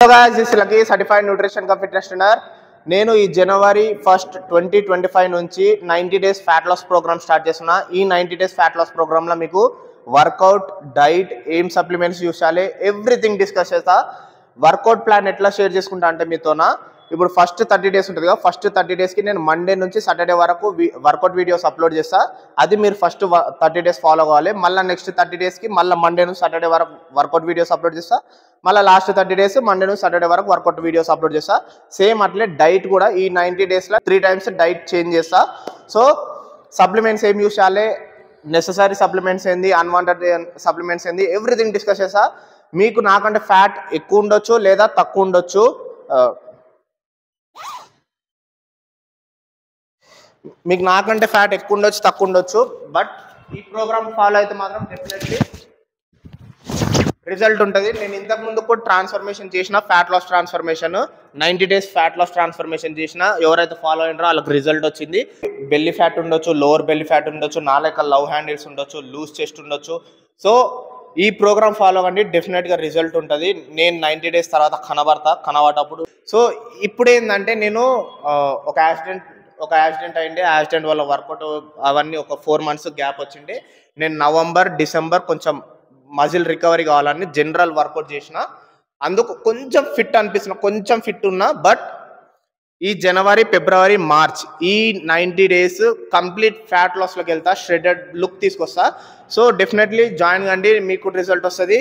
guys, this is Lucky, certified nutrition ka fitness trainer. నేను ఈ జనవరి 1 2025 నుంచి 90 days fat loss programme start చేస్తున్నా. ఈ 90 డేస్ ఫ్యాట్ లాస్ ప్రోగ్రామ్ లో మీకు వర్కౌట్, డైట్, ఏం సప్లిమెంట్స్ యూస్ చేయాలి, ఎవ్రీథింగ్ డిస్కస్ చేస్తా. వర్కౌట్ ప్లాన్ ఎట్లా షేర్ చేసుకుంటా అంటే మీతోనా ఇప్పుడు ఫస్ట్ 30 డేస్ ఉంటుంది కదా, ఫస్ట్ 30 డేస్కి నేను మండే నుంచి సాటర్డే వరకు వర్కౌట్ వీడియోస్ అప్లోడ్ చేస్తా. అది మీరు ఫస్ట్ 30 డేస్ ఫాలో కావాలి. మళ్ళీ నెక్స్ట్ 30 డేస్కి మళ్ళీ మండే నుంచి సాటర్డే వరకు వర్కౌట్ వీడియోస్ అప్లోడ్ చేస్తా. మళ్ళీ లాస్ట్ 30 డేస్ మండే నుంచి సాటర్డే వరకు వర్కౌట్ వీడియోస్ అప్లోడ్ చేస్తా. సేమ్ అట్లే డైట్ కూడా ఈ 90 డేస్లో 3 టైమ్స్ డైట్ చేంజ్ చేస్తా. సో సప్లిమెంట్స్ ఏం యూస్ చేయాలి, నెససరీ సప్లిమెంట్స్ ఏంది, అన్వాంటెడ్ సప్లిమెంట్స్ ఏంది, ఎవ్రీథింగ్ డిస్కస్ చేస్తా. మీకు నాకంటే ఫ్యాట్ ఎక్కువ ఉండొచ్చు లేదా తక్కువ ఉండొచ్చు, మీకు నాకంటే ఫ్యాట్ ఎక్కువ ఉండొచ్చు తక్కువ ఉండొచ్చు, బట్ ఈ ప్రోగ్రామ్ ఫాలో అయితే మాత్రం డెఫినెట్లీ రిజల్ట్ ఉంటుంది. నేను ఇంతకుముందు కూడా ట్రాన్స్ఫర్మేషన్ చేసిన, fat loss transformation 90 days fat loss transformation చేసిన. ఎవరైతే ఫాలో అయినారో వాళ్ళకి రిజల్ట్ వచ్చింది. బెల్లీ ఫ్యాట్ ఉండొచ్చు, లోవర్ బెల్లీ ఫ్యాట్ ఉండొచ్చు, నా లెక్క లవ్ హ్యాండిల్స్ ఉండొచ్చు, లూజ్ చెస్ట్ ఉండొచ్చు. సో ఈ ప్రోగ్రామ్ ఫాలో అవ్వండి, డెఫినెట్గా రిజల్ట్ ఉంటుంది. నేను 90 డేస్ తర్వాత కనబడేటప్పుడు. సో ఇప్పుడు ఏంటంటే నేను ఒక యాక్సిడెంట్ అయింది. యాక్సిడెంట్ వల్ల వర్కౌట్ అవన్నీ ఒక 4 months గ్యాప్ వచ్చింది. నేను నవంబర్, డిసెంబర్ కొంచెం మజిల్ రికవరీ కావాలని జనరల్ వర్కౌట్ చేసిన. అందుకు కొంచెం ఫిట్ అనిపిస్తున్నా, కొంచెం ఫిట్ ఉన్నా. బట్ ఈ జనవరి, ఫిబ్రవరి, మార్చ్ ఈ 90 డేస్ కంప్లీట్ ఫ్యాట్ లాస్లోకి వెళ్తా, ష్రెడెడ్ లుక్ తీసుకొస్తా. సో డెఫినెట్లీ జాయిన్ కండి, మీకు రిజల్ట్ వస్తుంది.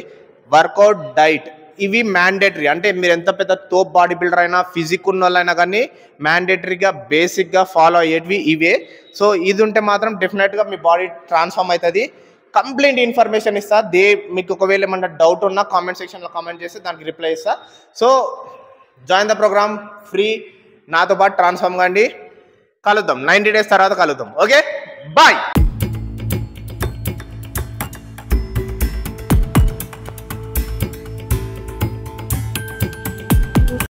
వర్కౌట్, డైట్ ఇవి మ్యాండేటరీ. అంటే మీరు ఎంత పెద్ద తోప్ బాడీ బిల్డర్ అయినా, ఫిజిక్ ఉన్న వాళ్ళైనా కానీ మ్యాండేటరీగా బేసిక్గా ఫాలో అయ్యేటివి ఇవే. సో ఇది ఉంటే మాత్రం డెఫినెట్గా మీ బాడీ ట్రాన్స్ఫార్మ్ అవుతుంది. కంప్లీట్ ఇన్ఫర్మేషన్ ఇస్తా. మీకు ఒకవేళ ఏమన్నా డౌట్ ఉన్నా కామెంట్ సెక్షన్లో కామెంట్ చేస్తే దానికి రిప్లై ఇస్తా. So join the programme, free, నాతో పాటు ట్రాన్స్ఫార్మ్ కండి. కలుద్దాం 90 డేస్ తర్వాత కలుద్దాం. Okay, bye.